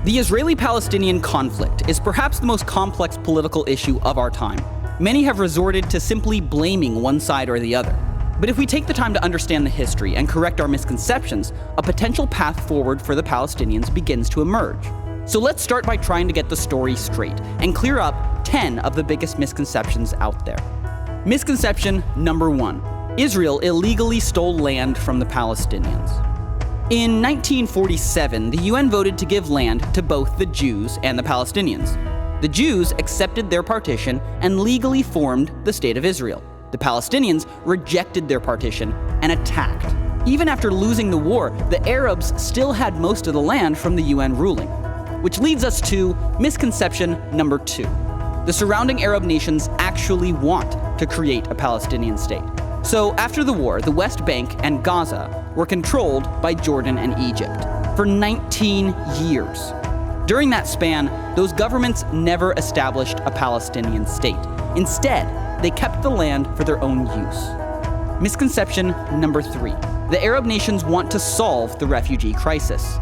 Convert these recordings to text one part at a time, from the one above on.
The Israeli-Palestinian conflict is perhaps the most complex political issue of our time. Many have resorted to simply blaming one side or the other. But if we take the time to understand the history and correct our misconceptions, a potential path forward for the Palestinians begins to emerge. So let's start by trying to get the story straight and clear up 10 of the biggest misconceptions out there. Misconception number 1. Israel illegally stole land from the Palestinians. In 1947, the UN voted to give land to both the Jews and the Palestinians. The Jews accepted their partition and legally formed the State of Israel. The Palestinians rejected their partition and attacked. Even after losing the war, the Arabs still had most of the land from the UN ruling. Which leads us to misconception number 2. The surrounding Arab nations actually want to create a Palestinian state. So after the war, the West Bank and Gaza were controlled by Jordan and Egypt for 19 years. During that span, those governments never established a Palestinian state. Instead, they kept the land for their own use. Misconception number 3. The Arab nations want to solve the refugee crisis.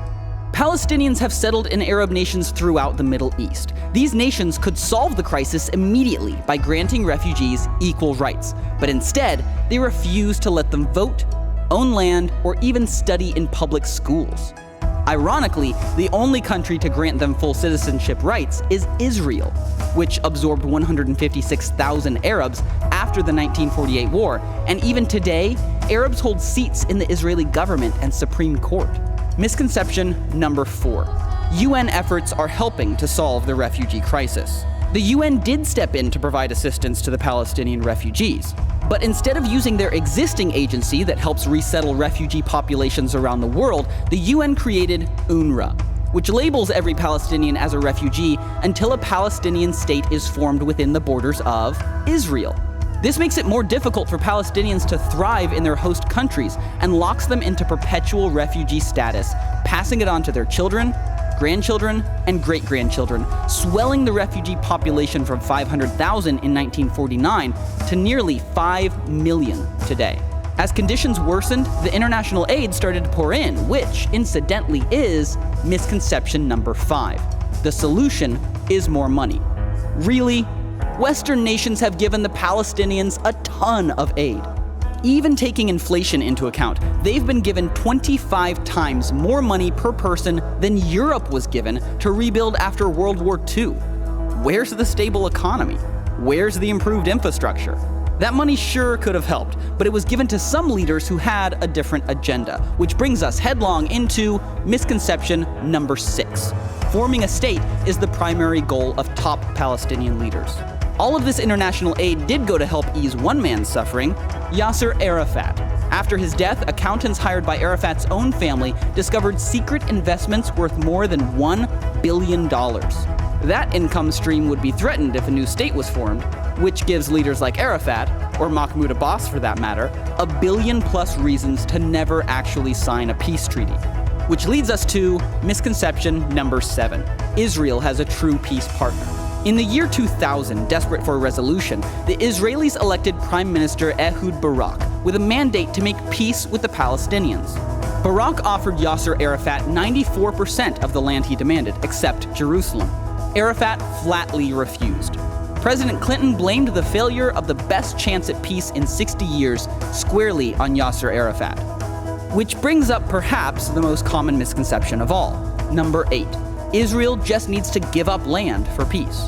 Palestinians have settled in Arab nations throughout the Middle East. These nations could solve the crisis immediately by granting refugees equal rights, but instead, they refuse to let them vote, own land, or even study in public schools. Ironically, the only country to grant them full citizenship rights is Israel, which absorbed 156,000 Arabs after the 1948 war, and even today, Arabs hold seats in the Israeli government and Supreme Court. Misconception number 4. UN efforts are helping to solve the refugee crisis. The UN did step in to provide assistance to the Palestinian refugees, but instead of using their existing agency that helps resettle refugee populations around the world, the UN created UNRWA, which labels every Palestinian as a refugee until a Palestinian state is formed within the borders of Israel. This makes it more difficult for Palestinians to thrive in their host countries and locks them into perpetual refugee status, passing it on to their children, grandchildren, and great-grandchildren, swelling the refugee population from 500,000 in 1949 to nearly 5 million today. As conditions worsened, the international aid started to pour in, which, incidentally, is misconception number 5. The solution is more money. Really? Western nations have given the Palestinians a ton of aid. Even taking inflation into account, they've been given 25 times more money per person than Europe was given to rebuild after World War II. Where's the stable economy? Where's the improved infrastructure? That money sure could have helped, but it was given to some leaders who had a different agenda, which brings us headlong into misconception number 6. Forming a state is the primary goal of top Palestinian leaders. All of this international aid did go to help ease one man's suffering, Yasser Arafat. After his death, accountants hired by Arafat's own family discovered secret investments worth more than $1 billion. That income stream would be threatened if a new state was formed, which gives leaders like Arafat, or Mahmoud Abbas for that matter, a billion-plus reasons to never actually sign a peace treaty. Which leads us to misconception number 7. Israel has a true peace partner. In the year 2000, desperate for a resolution, the Israelis elected Prime Minister Ehud Barak with a mandate to make peace with the Palestinians. Barak offered Yasser Arafat 94% of the land he demanded, except Jerusalem. Arafat flatly refused. President Clinton blamed the failure of the best chance at peace in 60 years squarely on Yasser Arafat. Which brings up perhaps the most common misconception of all. Number 8. Israel just needs to give up land for peace.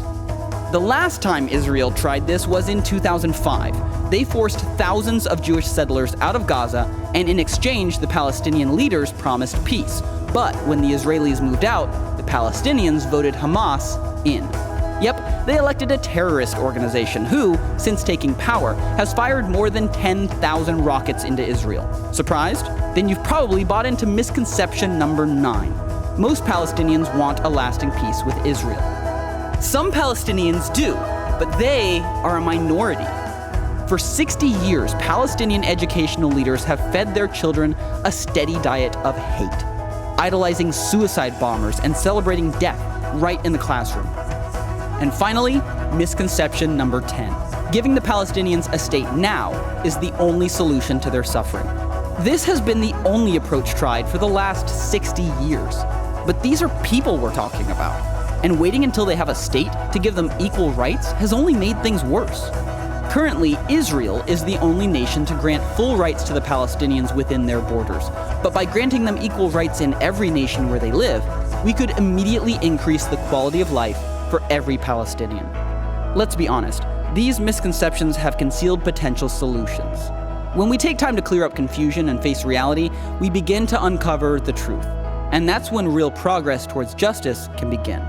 The last time Israel tried this was in 2005. They forced thousands of Jewish settlers out of Gaza, and in exchange, the Palestinian leaders promised peace. But when the Israelis moved out, the Palestinians voted Hamas in. Yep, they elected a terrorist organization who, since taking power, has fired more than 10,000 rockets into Israel. Surprised? Then you've probably bought into misconception number 9. Most Palestinians want a lasting peace with Israel. Some Palestinians do, but they are a minority. For 60 years, Palestinian educational leaders have fed their children a steady diet of hate, idolizing suicide bombers and celebrating death right in the classroom. And finally, misconception number 10. Giving the Palestinians a state now is the only solution to their suffering. This has been the only approach tried for the last 60 years. But these are people we're talking about, and waiting until they have a state to give them equal rights has only made things worse. Currently, Israel is the only nation to grant full rights to the Palestinians within their borders, but by granting them equal rights in every nation where they live, we could immediately increase the quality of life for every Palestinian. Let's be honest, these misconceptions have concealed potential solutions. When we take time to clear up confusion and face reality, we begin to uncover the truth. And that's when real progress towards justice can begin.